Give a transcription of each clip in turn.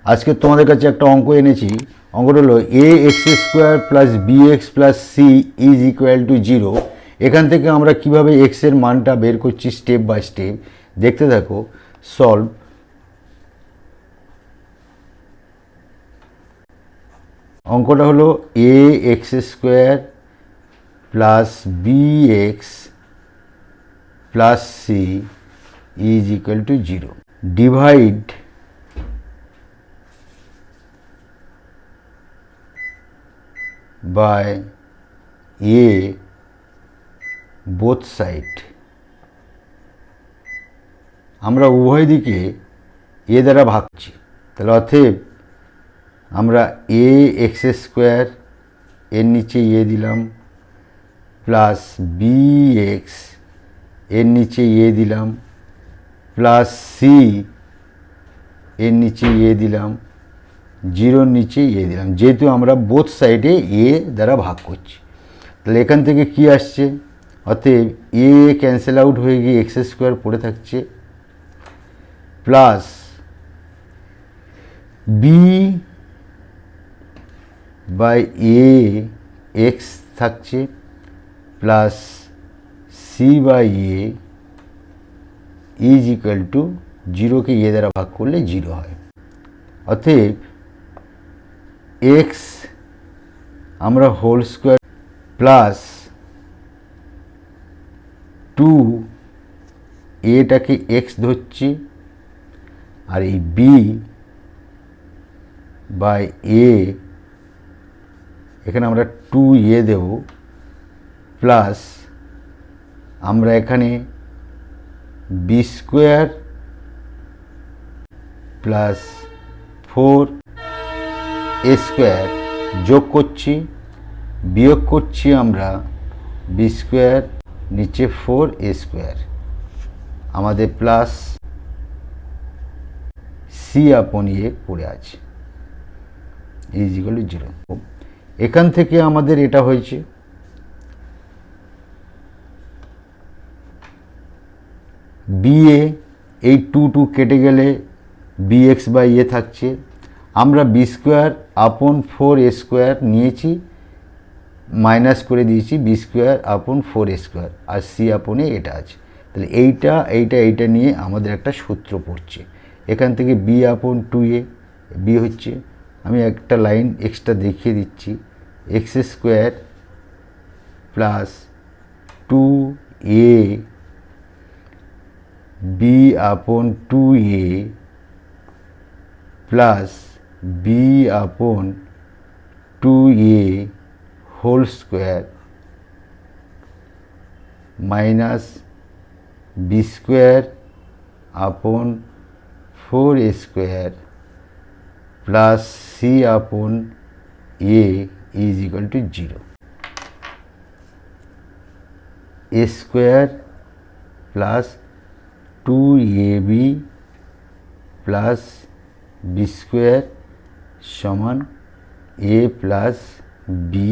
আজকে তোমাদের কাছে একটা অঙ্ক এনেছি। অঙ্কটা হলো a x square plus b x plus c is equal to zero. এখান থেকে আমরা কিভাবে এক্সের মানটা বের করছি স্টেপ বাই স্টেপ দেখতে থাকো। সলভ। অঙ্কটা হলো a x square plus b x plus c is equal to zero. Divide by a both side। আমরা উভয় দিকে এ দ্বারা ভাগ করছি, তাহলে অতএব আমরা এ এক্স স্কোয়ার এর নিচে এ দিলাম প্লাস বি এক্স এর নিচে এ দিলাম প্লাস সি এর নিচে এ দিলাম, জিরোর নিচে এ দিলাম, যেহেতু আমরা বোথ সাইডে এ দ্বারা ভাগ করছি। তাহলে এখান থেকে কি আসছে, অতএব এ ক্যান্সেল আউট হয়ে গিয়ে এক্স স্কোয়ার পড়ে থাকছে plus b by a x থাকছে plus c by a is equal to জিরোকে এ দ্বারা ভাগ করলে জিরো হয়। অতএব এক্স আমরা হোল স্কোয়ার প্লাস টু এটাকে এক্স ধরছি আর এই বি বাই এ এখানে আমরা টু এ দেব প্লাস আমরা এখানে B square plus four a square যোগ করছি, বিয়োগ করছি আমরা বি স্কোয়ার নিচে ফোর এ স্কোয়ার, আমাদের প্লাস সি আপন এ পড়ে আছে ইজ ইকুয়াল টু জিরো। এখান থেকে আমাদের এটা হয়েছে বি এ, এই টু টু কেটে গেলে বি এক্স বাই এ থাকছে, আমরা B square upon four a square নিয়েছি, মাইনাস করে দিয়েছি B square upon four a square, R C আপনে এটা আছে। তাহলে এইটা নিয়ে আমাদের একটা সূত্র পড়ছে। এখান থেকে B upon two a, B হচ্ছে, আমি একটা লাইন এক্সট্রা দেখিয়ে দিচ্ছি, x square plus two a b upon two a plus B upon two A whole square minus b square upon four a square plus c upon a is equal to zero. A square plus two a b plus b square সমান a plus b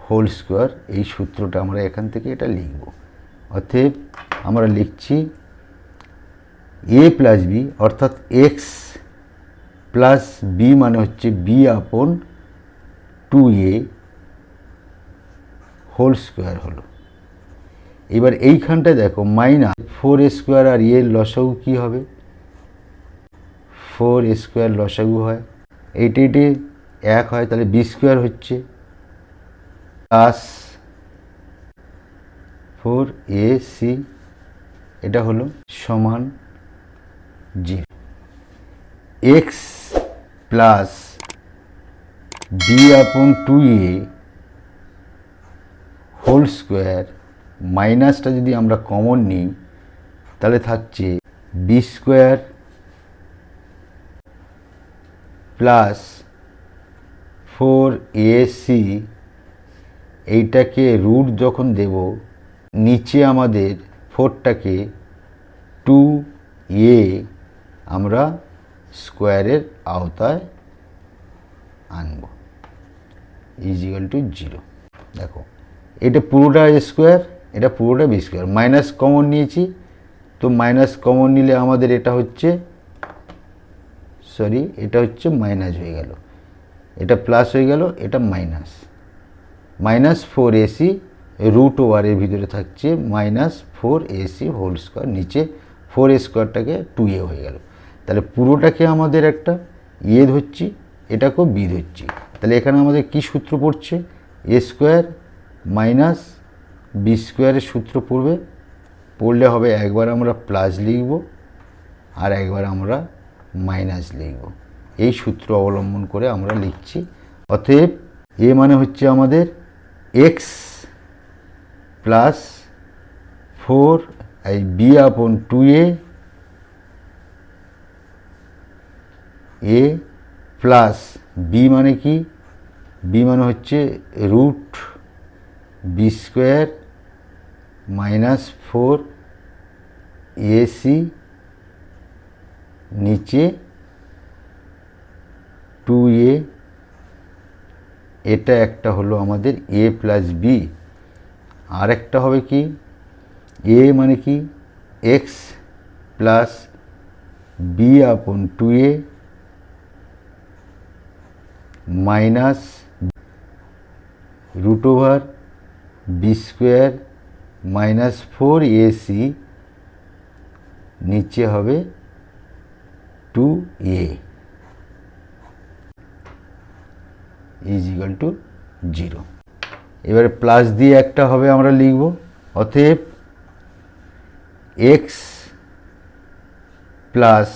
whole square. এই সূত্রটা আমরা এখান থেকে এটা লিখব। অতএব আমরা লিখছি এ প্লাস বি অর্থাৎ এক্স প্লাস বি মানে হচ্ছে বি আপন টু এ হোল স্কোয়ার হলো। এবার এইখানটায় দেখো মাইনাস ফোর এ স্কোয়ার আর এর লসাগু কী হবে, ফোর এ স্কোয়ার লসাগু হয়, এইটা এক হয়, তাহলে বি স্কোয়ার হচ্ছে প্লাস ফোর এ সি, এটা হলো সমান zero. X plus B upon two এ হোল স্কোয়ার, মাইনাসটা যদি আমরা কমন নিই তাহলে থাকছে B square plus four A C, এইটাকে রুট যখন দেব নিচে আমাদের ফোরটাকে টু এ আমরা স্কোয়ারের আওতায় আনব ইজ ইকুয়াল টু জিরো। দেখো এটা পুরোটা এ স্কোয়ার, এটা পুরোটা বি স্কোয়ার, মাইনাস কমন নিয়েছি, তো মাইনাস কমন নিলে আমাদের এটা হচ্ছে সরি, এটা হচ্ছে মাইনাস হয়ে গেল, এটা প্লাস হয়ে গেল, এটা মাইনাস। মাইনাস 4ac রুট ওভারের ভিতরে থাকছে মাইনাস 4ac হোল স্কোয়ার, নিচে 4a স্কোয়ারটাকে 2a হয়ে গেল। তাহলে পুরোটাকে আমাদের একটা এ ধরছি, এটাকেও বি ধরছি। তাহলে এখানে আমাদের কি সূত্র পড়ছে? এ স্কোয়ার মাইনাস বি স্কোয়ারের সূত্র পড়বে। পড়লে হবে একবার আমরা প্লাস লিখব আর একবার আমরা মাইনাস লিখব। এই সূত্র অবলম্বন করে আমরা লিখছি। অতএব এ মানে হচ্ছে আমাদের এক্স প্লাস 4 এই বি আপন 2a এ প্লাস বি মানে কি? বি মানে হচ্ছে root B square minus 4ac নিচে 2a। এটা একটা হলো আমাদের এ প্লাস বি। আর একটা হবে কি? এ মানে কি? X plus B upon 2a minus root over B square minus 4ac নিচে হবে 2a ইজ ইকুয়াল টু 0। এবারে প্লাস দিয়ে একটা হবে আমরা লিখব। অতএব x plus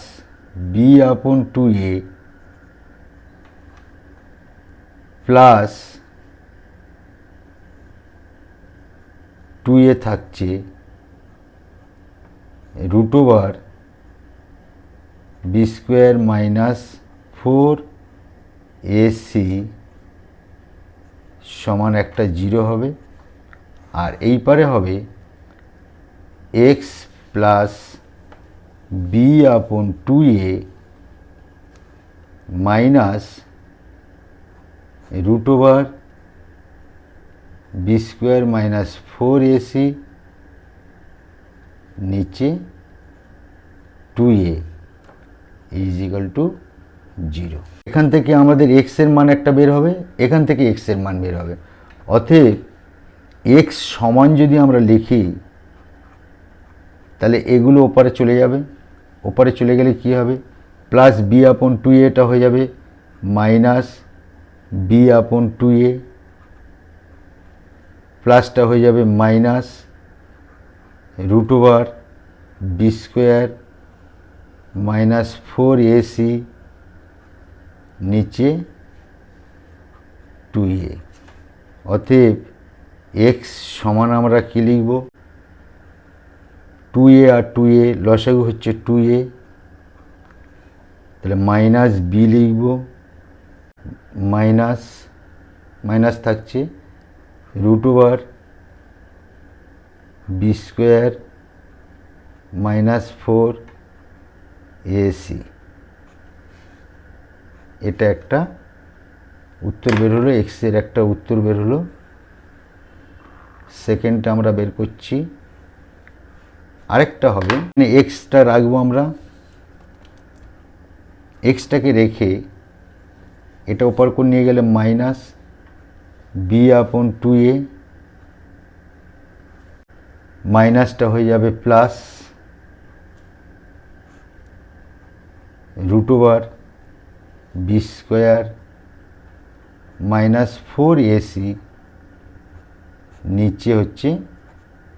B upon 2a plus 2a থাকছে root over B square minus 4ac সমান একটা 0 হবে। আর এই পারে হবে x plus B upon 2a minus root over B square minus 4ac নিচে 2a ইজ ইকুয়াল টু 0। এখান থেকে আমাদের এক্স এর মান একটা বের হবে, এখান থেকে এক্স এর মান বের হবে। অতএব এক্স সমান যদি আমরা লিখি তাহলে এগুলো ওপারে চলে যাবে। ওপারে চলে গেলে কি হবে? প্লাস বি আপন 2a এটা হয়ে যাবে মাইনাস বি আপন 2a, প্লাসটা হয়ে যাবে minus root over B square minus 4ac নিচে 2a। অতএব এক্স সমান আমরা কি লিখব? 2a আর 2a লসাগু হচ্ছে 2a, তাহলে মাইনাস বি লিখব, মাইনাস মাইনাস থাকছে root over B square minus 4ac। এটা একটা উত্তর বের হলো, এক্সের একটা উত্তর বের হলো। সেকেন্ডটা আমরা বের করছি। আরেকটা হবে, মানে এক্সটা রাখবো আমরা, এক্সটাকে রেখে এটা ওপর করে নিয়ে গেলে মাইনাস বি আপন 2a, মাইনাসটা হয়ে যাবে plus root over B square minus 4ac নিচে হচ্ছে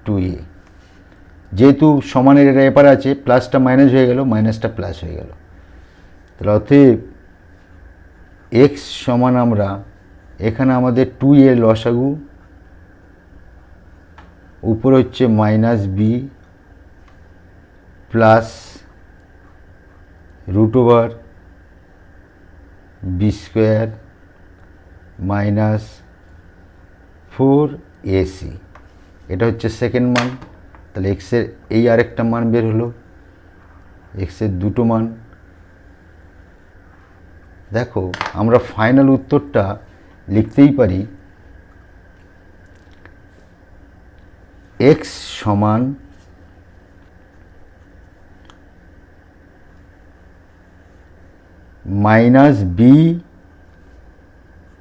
2a। যেহেতু সমানের এটা এপারে আছে, প্লাসটা মাইনাস হয়ে গেল, মাইনাসটা প্লাস হয়ে গেল। তাহলে অতএব এক্স সমান আমরা এখানে আমাদের 2a লসাগু, উপরে হচ্ছে minus B plus root over B square minus 4ac, এটা হচ্ছে সেকেন্ড মান। তাহলে এক্সের এই আরেকটা মান বের হলো, এক্সের দুটো মান। দেখো আমরা ফাইনাল উত্তরটা লিখতেই পারি এক্স সমান minus B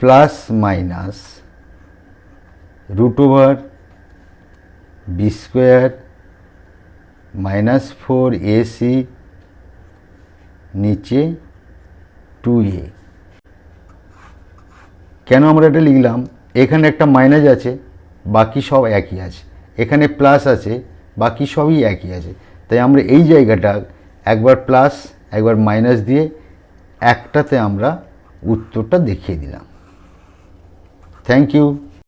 plus minus √/, B square -4ac নিচে 2a। কেন আমরা এটা লিখলাম? এখানে একটা মাইনাস আছে, বাকি সব একই আছে, এখানে প্লাস আছে, বাকি সবই একই আছে, তাই আমরা এই জায়গাটা একবার প্লাস একবার মাইনাস দিয়ে একটাতে আমরা উত্তরটা দেখিয়ে দিলাম। Thank you.